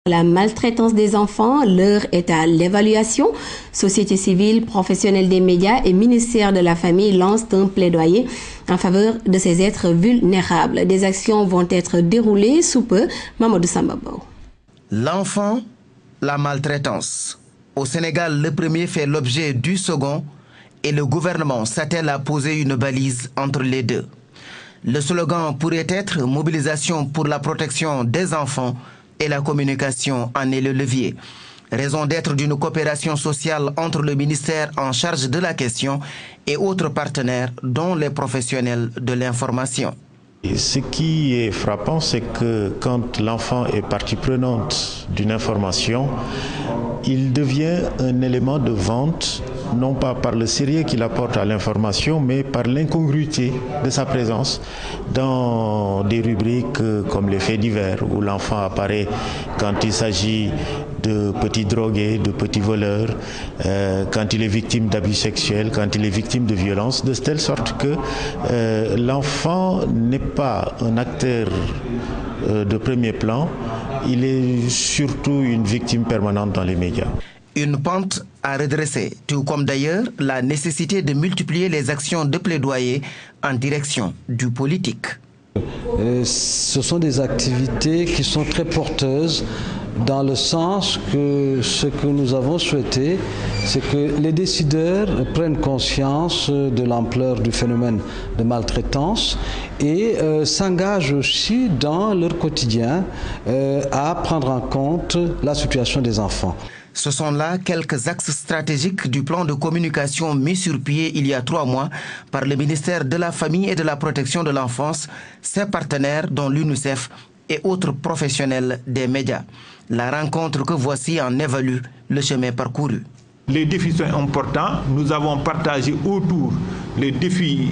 La maltraitance des enfants, l'heure est à l'évaluation. Société civile, professionnels des médias et ministère de la Famille lancent un plaidoyer en faveur de ces êtres vulnérables. Des actions vont être déroulées sous peu. Mamadou Sambabo. L'enfant, la maltraitance. Au Sénégal, le premier fait l'objet du second et le gouvernement s'attelle à poser une balise entre les deux. Le slogan pourrait être « Mobilisation pour la protection des enfants » et la communication en est le levier. Raison d'être d'une coopération sociale entre le ministère en charge de la question et autres partenaires, dont les professionnels de l'information. Ce qui est frappant, c'est que quand l'enfant est partie prenante d'une information, il devient un élément de vente, non pas par le sérieux qu'il apporte à l'information, mais par l'incongruité de sa présence dans des rubriques comme les faits divers, où l'enfant apparaît quand il s'agit de petits drogués, de petits voleurs, quand il est victime d'abus sexuels, quand il est victime de violences, de telle sorte que l'enfant n'est pas un acteur de premier plan, il est surtout une victime permanente dans les médias. Une pente à redresser, tout comme d'ailleurs la nécessité de multiplier les actions de plaidoyer en direction du politique. Ce sont des activités qui sont très porteuses dans le sens que ce que nous avons souhaité, c'est que les décideurs prennent conscience de l'ampleur du phénomène de maltraitance et s'engagent aussi dans leur quotidien à prendre en compte la situation des enfants. Ce sont là quelques axes stratégiques du plan de communication mis sur pied il y a 3 mois par le ministère de la Famille et de la Protection de l'Enfance, ses partenaires dont l'UNICEF et autres professionnels des médias. La rencontre que voici en évalue le chemin parcouru. Les défis sont importants. Nous avons partagé autour les défis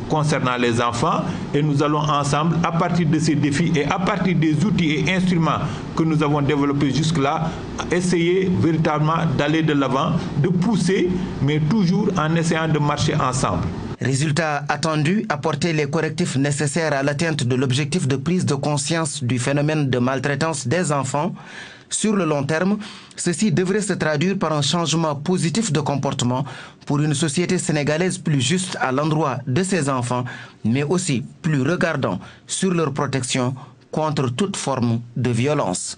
concernant les enfants et nous allons ensemble, à partir de ces défis et à partir des outils et instruments que nous avons développés jusque-là, essayer véritablement d'aller de l'avant, de pousser, mais toujours en essayant de marcher ensemble. Résultat attendu, apporter les correctifs nécessaires à l'atteinte de l'objectif de prise de conscience du phénomène de maltraitance des enfants. Sur le long terme, ceci devrait se traduire par un changement positif de comportement pour une société sénégalaise plus juste à l'endroit de ses enfants, mais aussi plus regardant sur leur protection contre toute forme de violence.